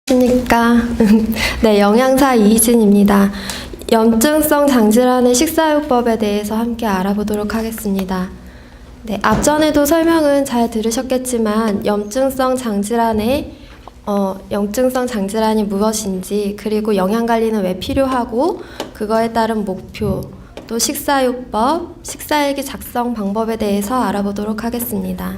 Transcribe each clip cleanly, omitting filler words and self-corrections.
안녕하십니까. 네, 영양사 이희진입니다. 염증성 장질환의 식사요법에 대해서 함께 알아보도록 하겠습니다. 네, 앞전에도 설명은 잘 들으셨겠지만 염증성 장질환이 무엇인지, 그리고 영양관리는 왜 필요하고 그거에 따른 목표, 또 식사요법, 식사일기 작성 방법에 대해서 알아보도록 하겠습니다.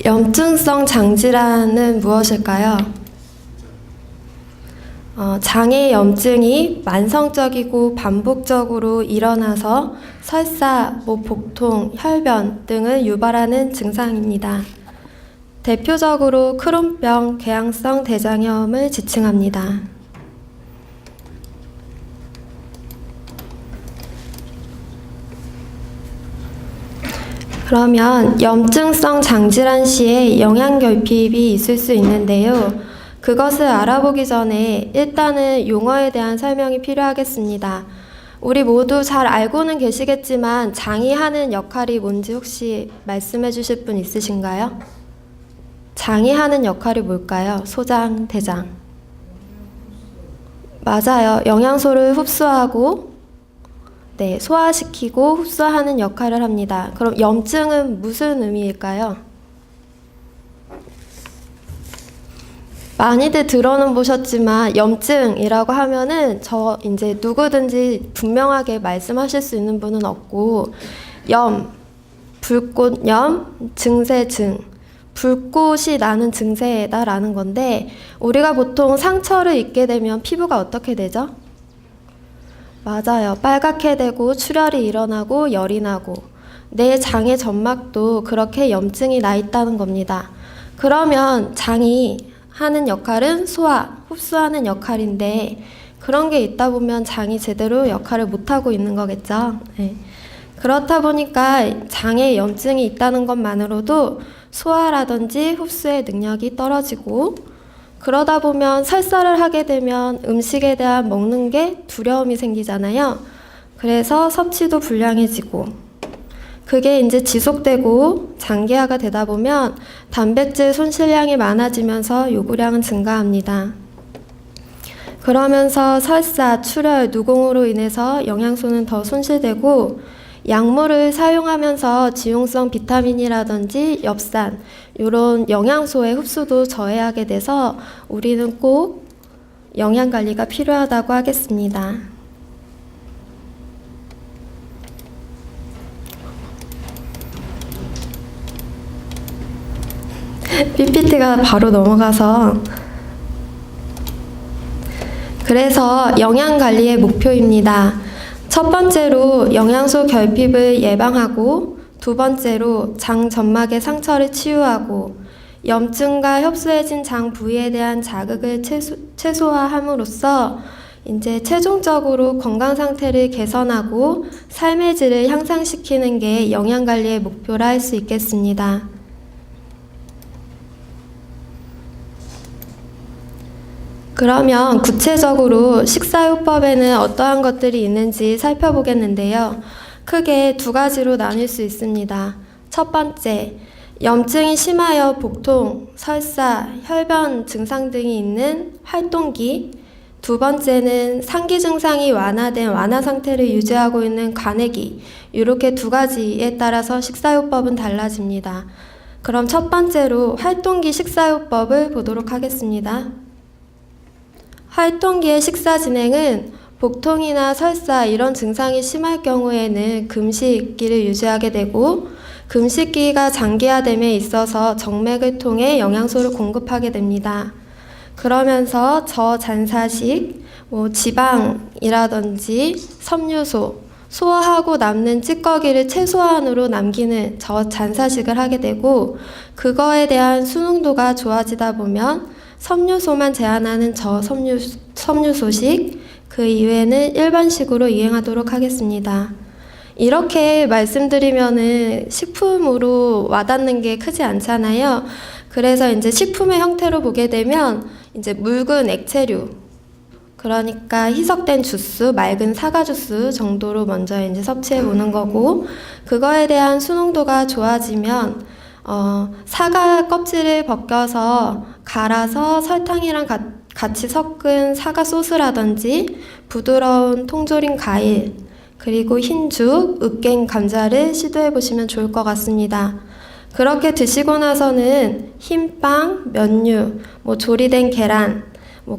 염증성 장질환은 무엇일까요? 장의 염증이 만성적이고 반복적으로 일어나서 설사, 복통, 혈변 등을 유발하는 증상입니다. 대표적으로 크론병, 궤양성 대장염을 지칭합니다. 그러면 염증성 장질환 시에 영양결핍이 있을 수 있는데요. 그것을 알아보기 전에 일단은 용어에 대한 설명이 필요하겠습니다. 우리 모두 잘 알고는 계시겠지만 장이 하는 역할이 뭔지 혹시 말씀해 주실 분 있으신가요? 장이 하는 역할이 뭘까요? 소장, 대장. 맞아요. 영양소를 흡수하고 소화시키고 흡수하는 역할을 합니다. 그럼 염증은 무슨 의미일까요? 많이들 들어는 보셨지만 염증이라고 하면은 이제 누구든지 분명하게 말씀하실 수 있는 분은 없고, 불꽃염, 증세증, 불꽃이 나는 증세다라는 건데, 우리가 보통 상처를 입게 되면 피부가 어떻게 되죠? 맞아요. 빨갛게 되고 출혈이 일어나고 열이 나고, 내 장의 점막도 그렇게 염증이 나 있다는 겁니다. 그러면 장이 하는 역할은 소화, 흡수하는 역할인데, 그런 게 있다 보면 장이 제대로 역할을 못하고 있는 거겠죠. 네. 그렇다 보니까 장에 염증이 있다는 것만으로도 소화라든지 흡수의 능력이 떨어지고, 그러다 보면 설사를 하게 되면 음식에 대한 먹는 게 두려움이 생기잖아요. 그래서 섭취도 불량해지고, 그게 이제 지속되고 장기화가 되다 보면 단백질 손실량이 많아지면서 요구량은 증가합니다. 그러면서 설사, 출혈, 누공으로 인해서 영양소는 더 손실되고, 약물을 사용하면서 지용성 비타민이라든지 엽산, 이런 영양소의 흡수도 저해하게 돼서 우리는 꼭 영양관리가 필요하다고 하겠습니다. PPT가 바로 넘어가서, 그래서 영양관리의 목표입니다. 첫 번째로 영양소 결핍을 예방하고, 두 번째로 장 점막의 상처를 치유하고, 염증과 협소해진 장 부위에 대한 자극을 최소화함으로써 이제 최종적으로 건강 상태를 개선하고 삶의 질을 향상시키는 게 영양관리의 목표라 할 수 있겠습니다. 그러면 구체적으로 식사요법에는 어떠한 것들이 있는지 살펴보겠는데요. 크게 두 가지로 나눌 수 있습니다. 첫 번째, 염증이 심하여 복통, 설사, 혈변 증상 등이 있는 활동기. 두 번째는 상기 증상이 완화된 완화 상태를 유지하고 있는 관해기. 이렇게 두 가지에 따라서 식사요법은 달라집니다. 그럼 첫 번째로 활동기 식사요법을 보도록 하겠습니다. 활동기의 식사 진행은 복통이나 설사 이런 증상이 심할 경우에는 금식기를 유지하게 되고, 금식기가 장기화됨에 있어서 정맥을 통해 영양소를 공급하게 됩니다. 그러면서 저잔사식, 지방이라든지 섬유소, 소화하고 남는 찌꺼기를 최소한으로 남기는 저잔사식을 하게 되고, 그거에 대한 수능도가 좋아지다 보면 섬유소만 제한하는 저섬유소식, 그 이외에는 일반식으로 이행하도록 하겠습니다. 이렇게 말씀드리면은 식품으로 와닿는 게 크지 않잖아요. 그래서 이제 식품의 형태로 보게 되면 이제 묽은 액체류, 그러니까 희석된 주스, 맑은 사과 주스 정도로 먼저 이제 섭취해 보는 거고, 그거에 대한 수능도가 좋아지면 사과 껍질을 벗겨서 갈아서 설탕이랑 같이 섞은 사과 소스라든지 부드러운 통조림 과일, 그리고 흰죽, 으깬 감자를 시도해 보시면 좋을 것 같습니다. 그렇게 드시고 나서는 흰빵, 면류, 조리된 계란,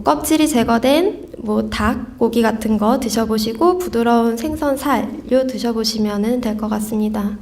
껍질이 제거된 닭, 고기 같은 거 드셔보시고 부드러운 생선 살류 드셔보시면 될 것 같습니다.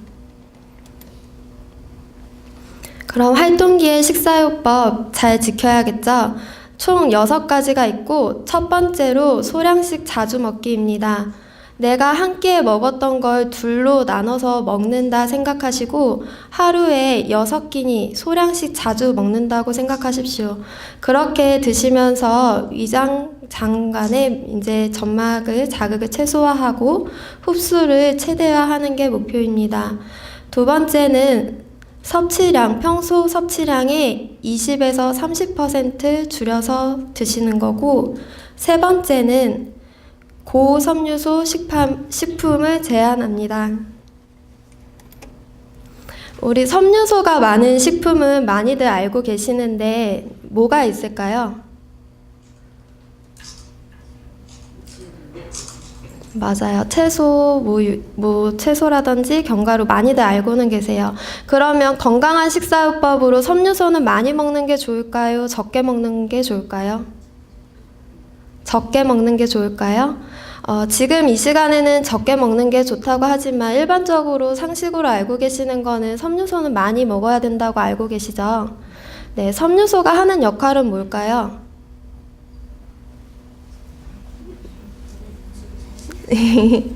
그럼 활동기의 식사요법 잘 지켜야겠죠? 총 6가지가 있고 첫 번째로 소량씩 자주 먹기입니다. 내가 한 끼에 먹었던 걸 둘로 나눠서 먹는다 생각하시고 하루에 6끼니 소량씩 자주 먹는다고 생각하십시오. 그렇게 드시면서 위장 장간의 이제 점막을 자극을 최소화하고 흡수를 최대화하는 게 목표입니다. 두 번째는 섭취량, 평소 섭취량의 20에서 30% 줄여서 드시는 거고, 세 번째는 고섬유소 식품을 제한합니다. 우리 섬유소가 많은 식품은 많이들 알고 계시는데 뭐가 있을까요? 맞아요. 채소, 채소라든지 견과류 많이들 알고는 계세요. 그러면 건강한 식사요법으로 섬유소는 많이 먹는 게 좋을까요? 적게 먹는 게 좋을까요? 적게 먹는 게 좋을까요? 지금 이 시간에는 적게 먹는 게 좋다고 하지만 일반적으로 상식으로 알고 계시는 거는 섬유소는 많이 먹어야 된다고 알고 계시죠? 네, 섬유소가 하는 역할은 뭘까요?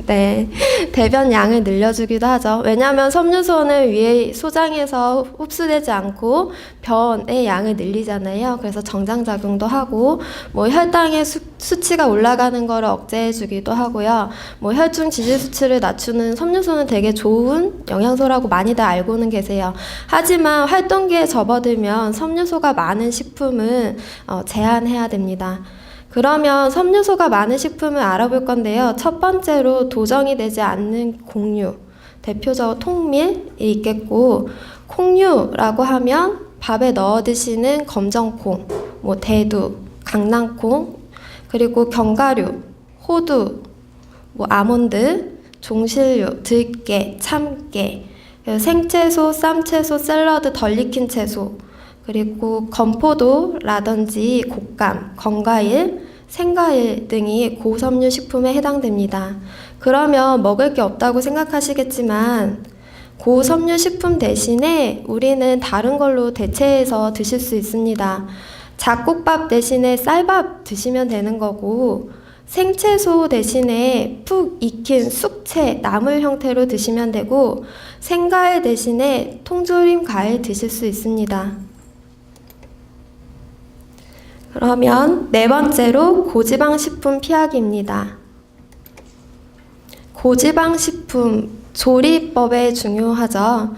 네, 대변 양을 늘려주기도 하죠. 왜냐하면 섬유소는 위에 소장에서 흡수되지 않고 변의 양을 늘리잖아요. 그래서 정장작용도 하고, 혈당의 수치가 올라가는 거를 억제해주기도 하고요. 혈중 지질 수치를 낮추는 섬유소는 되게 좋은 영양소라고 많이들 알고는 계세요. 하지만 활동기에 접어들면 섬유소가 많은 식품은 제한해야 됩니다. 그러면 섬유소가 많은 식품을 알아볼 건데요. 첫 번째로 도정이 되지 않는 곡류, 대표적으로 통밀이 있겠고, 콩류라고 하면 밥에 넣어 드시는 검정콩, 대두, 강낭콩, 그리고 견과류, 호두, 아몬드, 종실류, 들깨, 참깨, 생채소, 쌈채소, 샐러드, 덜 익힌 채소, 그리고 건포도라든지 곶감, 건과일, 생과일 등이 고섬유 식품에 해당됩니다. 그러면 먹을 게 없다고 생각하시겠지만 고섬유 식품 대신에 우리는 다른 걸로 대체해서 드실 수 있습니다. 잡곡밥 대신에 쌀밥 드시면 되는 거고, 생채소 대신에 푹 익힌 숙채, 나물 형태로 드시면 되고, 생과일 대신에 통조림 과일 드실 수 있습니다. 그러면 네 번째로 고지방 식품 피하기입니다. 고지방 식품 조리법에 중요하죠.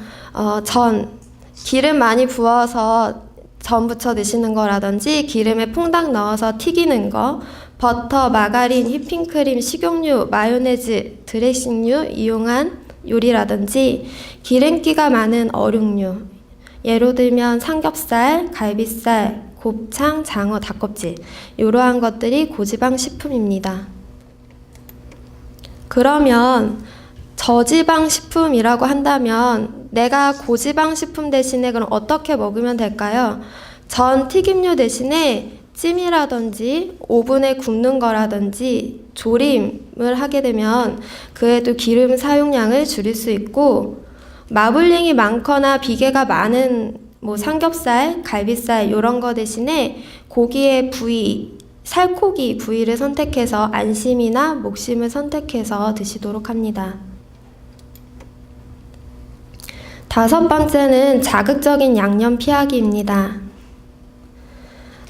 기름 많이 부어서 전 부쳐 드시는 거라든지 기름에 퐁당 넣어서 튀기는 거, 버터, 마가린, 휘핑크림, 식용유, 마요네즈, 드레싱류 이용한 요리라든지 기름기가 많은 어육류, 예로 들면 삼겹살, 갈비살, 곱창, 장어, 닭껍질, 이러한 것들이 고지방 식품입니다. 그러면 저지방 식품이라고 한다면 내가 고지방 식품 대신에 그럼 어떻게 먹으면 될까요? 전 튀김류 대신에 찜이라든지 오븐에 굽는 거라든지 조림을 하게 되면 그에도 기름 사용량을 줄일 수 있고, 마블링이 많거나 비계가 많은 삼겹살, 갈비살 이런 거 대신에 고기의 부위, 살코기 부위를 선택해서 안심이나 목심을 선택해서 드시도록 합니다. 다섯 번째는 자극적인 양념 피하기입니다.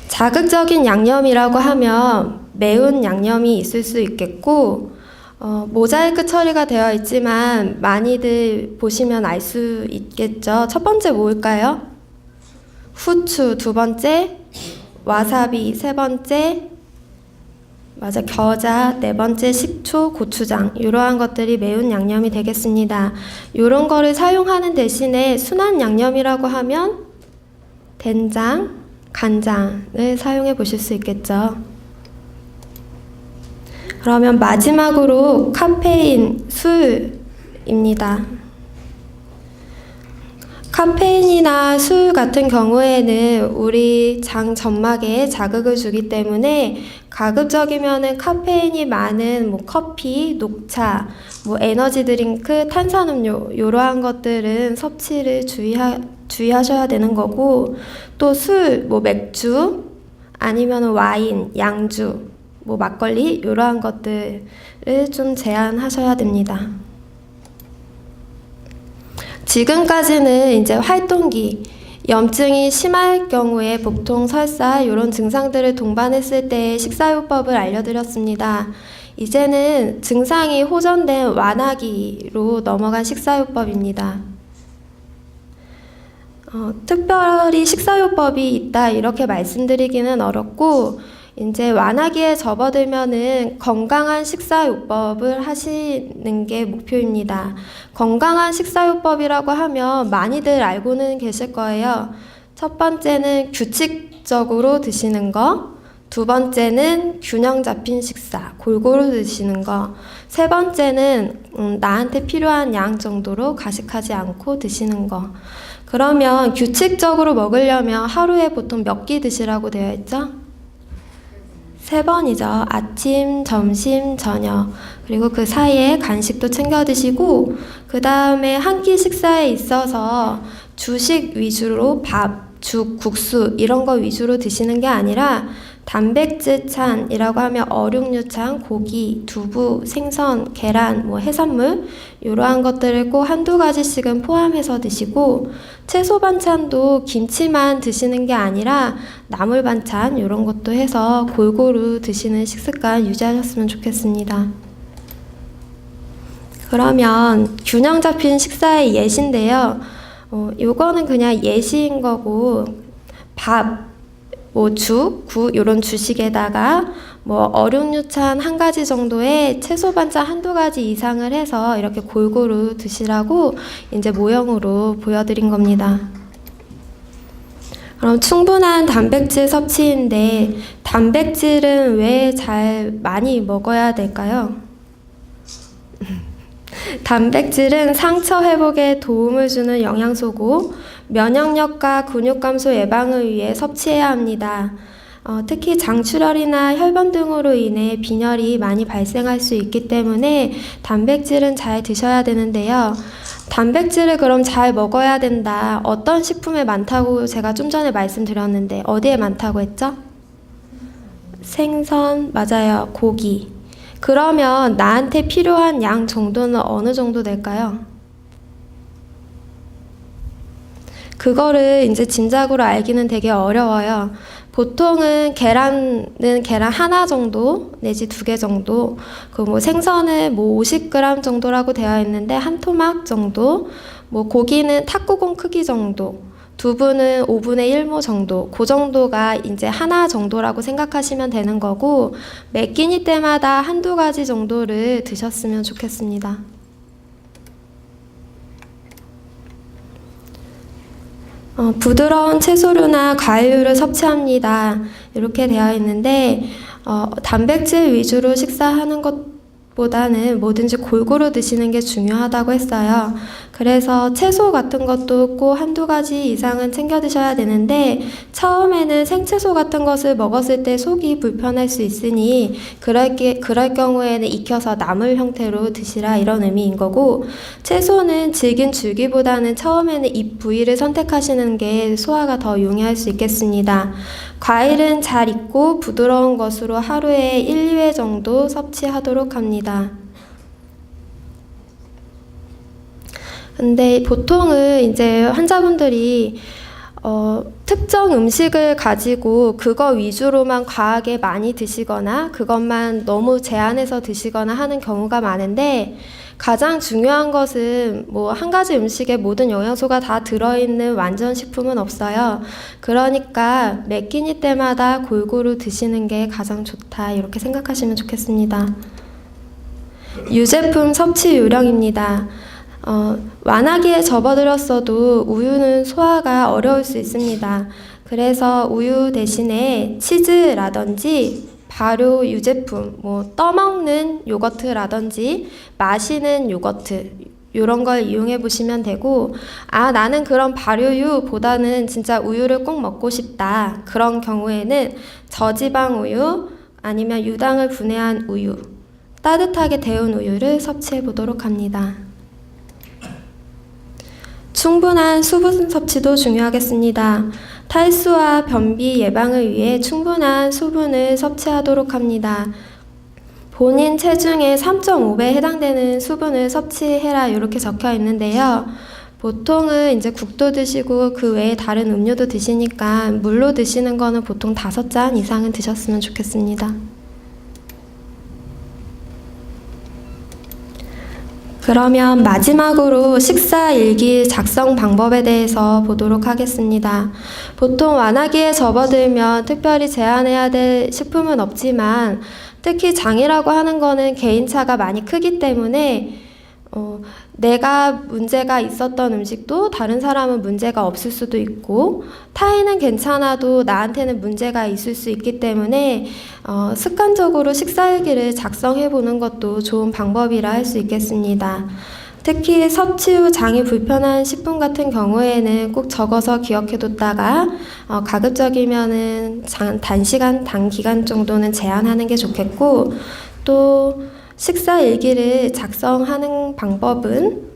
자극적인 양념이라고 하면 매운 양념이 있을 수 있겠고, 모자이크 처리가 되어 있지만 많이들 보시면 알 수 있겠죠. 첫 번째 뭘까요? 후추, 두 번째 와사비, 세 번째 맞아, 겨자, 네 번째 식초, 고추장 이러한 것들이 매운 양념이 되겠습니다. 이런 거를 사용하는 대신에 순한 양념이라고 하면 된장, 간장을 사용해 보실 수 있겠죠. 그러면 마지막으로 카페인, 술입니다. 카페인이나 술 같은 경우에는 우리 장 점막에 자극을 주기 때문에 가급적이면은 카페인이 많은 뭐 커피, 녹차, 뭐 에너지 드링크, 탄산음료 이러한 것들은 섭취를 주의하셔야 되는 거고, 또 술, 뭐 맥주 아니면 와인, 양주, 뭐 막걸리 이러한 것들을 좀 제한하셔야 됩니다. 지금까지는 이제 활동기, 염증이 심할 경우에 복통, 설사 이런 증상들을 동반했을 때의 식사요법을 알려드렸습니다. 이제는 증상이 호전된 완화기로 넘어간 식사요법입니다. 특별히 식사요법이 있다 이렇게 말씀드리기는 어렵고, 이제 완화기에 접어들면은 건강한 식사요법을 하시는 게 목표입니다. 건강한 식사요법이라고 하면 많이들 알고는 계실 거예요. 첫 번째는 규칙적으로 드시는 거, 두 번째는 균형 잡힌 식사, 골고루 드시는 거, 세 번째는 나한테 필요한 양 정도로 가식하지 않고 드시는 거. 그러면 규칙적으로 먹으려면 하루에 보통 몇 끼 드시라고 되어 있죠? 3번이죠. 아침, 점심, 저녁. 그리고 그 사이에 간식도 챙겨 드시고, 그 다음에 한 끼 식사에 있어서 주식 위주로 밥, 죽, 국수 이런 거 위주로 드시는 게 아니라 단백질 찬이라고 하면 어육류찬, 고기, 두부, 생선, 계란, 뭐 해산물 이러한 것들을 꼭 한두 가지씩은 포함해서 드시고, 채소 반찬도 김치만 드시는 게 아니라 나물 반찬 이런 것도 해서 골고루 드시는 식습관 유지하셨으면 좋겠습니다. 그러면 균형 잡힌 식사의 예시인데요. 요거는 그냥 예시인 거고, 밥, 뭐 죽, 국 이런 주식에다가 뭐 어육류찬 한 가지 정도의 채소 반찬 한두 가지 이상을 해서 이렇게 골고루 드시라고 이제 모형으로 보여드린 겁니다. 그럼 충분한 단백질 섭취인데 단백질은 왜 잘 많이 먹어야 될까요? 단백질은 상처 회복에 도움을 주는 영양소고 면역력과 근육 감소 예방을 위해 섭취해야 합니다. 특히 장출혈이나 혈변 등으로 인해 빈혈이 많이 발생할 수 있기 때문에 단백질은 잘 드셔야 되는데요. 단백질을 그럼 잘 먹어야 된다. 어떤 식품에 많다고 제가 좀 전에 말씀드렸는데 어디에 많다고 했죠? 생선, 맞아요. 고기. 그러면 나한테 필요한 양 정도는 어느 정도 될까요? 그거를 이제 진작으로 알기는 되게 어려워요. 보통은 계란은 계란 하나 정도 내지 2개 정도, 그 뭐 생선은 뭐 50g 정도라고 되어 있는데 한 토막 정도, 뭐 고기는 탁구공 크기 정도, 두부는 5분의 1모 정도, 그 정도가 이제 하나 정도라고 생각하시면 되는 거고, 매 끼니 때마다 한두 가지 정도를 드셨으면 좋겠습니다. 부드러운 채소류나 과일류를 섭취합니다. 이렇게 되어 있는데 단백질 위주로 식사하는 것보다는 뭐든지 골고루 드시는 게 중요하다고 했어요. 그래서 채소 같은 것도 꼭 한두 가지 이상은 챙겨 드셔야 되는데 처음에는 생채소 같은 것을 먹었을 때 속이 불편할 수 있으니 그럴 경우에는 익혀서 나물 형태로 드시라 이런 의미인 거고, 채소는 질긴 줄기보다는 처음에는 잎 부위를 선택하시는 게 소화가 더 용이할 수 있겠습니다. 과일은 잘 익고 부드러운 것으로 하루에 1, 2회 정도 섭취하도록 합니다. 근데 보통은 이제 환자분들이 특정 음식을 가지고 그거 위주로만 과하게 많이 드시거나 그것만 너무 제한해서 드시거나 하는 경우가 많은데, 가장 중요한 것은 뭐 한 가지 음식에 모든 영양소가 다 들어있는 완전 식품은 없어요. 그러니까 매 끼니 때마다 골고루 드시는 게 가장 좋다, 이렇게 생각하시면 좋겠습니다. 유제품 섭취 요령입니다. 완화기에 접어들었어도 우유는 소화가 어려울 수 있습니다. 그래서 우유 대신에 치즈라든지 발효 유제품, 뭐 떠먹는 요거트라든지 마시는 요거트, 이런 걸 이용해 보시면 되고, 나는 그런 발효유보다는 진짜 우유를 꼭 먹고 싶다, 그런 경우에는 저지방 우유 아니면 유당을 분해한 우유, 따뜻하게 데운 우유를 섭취해 보도록 합니다. 충분한 수분 섭취도 중요하겠습니다. 탈수와 변비 예방을 위해 충분한 수분을 섭취하도록 합니다. 본인 체중의 3.5배에 해당되는 수분을 섭취해라, 이렇게 적혀 있는데요. 보통은 이제 국도 드시고 그 외에 다른 음료도 드시니까 물로 드시는 거는 보통 5잔 이상은 드셨으면 좋겠습니다. 그러면 마지막으로 식사 일기 작성 방법에 대해서 보도록 하겠습니다. 보통 완화기에 접어들면 특별히 제한해야 될 식품은 없지만, 특히 장이라고 하는 거는 개인차가 많이 크기 때문에 내가 문제가 있었던 음식도 다른 사람은 문제가 없을 수도 있고, 타인은 괜찮아도 나한테는 문제가 있을 수 있기 때문에 습관적으로 식사일기를 작성해 보는 것도 좋은 방법이라 할 수 있겠습니다. 특히 섭취 후 장이 불편한 식품 같은 경우에는 꼭 적어서 기억해 뒀다가 가급적이면은 단기간 정도는 제한하는 게 좋겠고, 또 식사 일기를 작성하는 방법은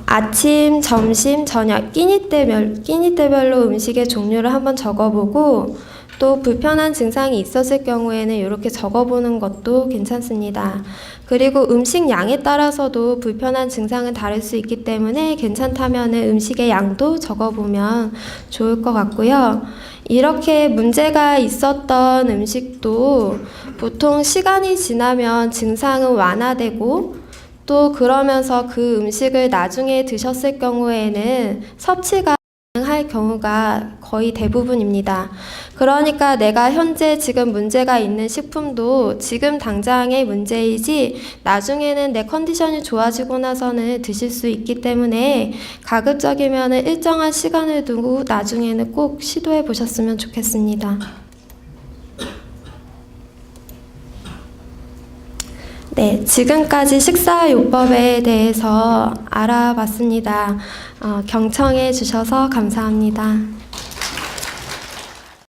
아침, 점심, 저녁, 끼니때별로 음식의 종류를 한번 적어보고, 또 불편한 증상이 있었을 경우에는 이렇게 적어보는 것도 괜찮습니다. 그리고 음식 양에 따라서도 불편한 증상은 다를 수 있기 때문에 괜찮다면 음식의 양도 적어보면 좋을 것 같고요. 이렇게 문제가 있었던 음식도 보통 시간이 지나면 증상은 완화되고, 또 그러면서 그 음식을 나중에 드셨을 경우에는 섭취가 가능할 경우가 거의 대부분입니다. 그러니까 내가 현재 지금 문제가 있는 식품도 지금 당장의 문제이지 나중에는 내 컨디션이 좋아지고 나서는 드실 수 있기 때문에 가급적이면 일정한 시간을 두고 나중에는 꼭 시도해 보셨으면 좋겠습니다. 네, 지금까지 식사요법에 대해서 알아봤습니다. 경청해 주셔서 감사합니다.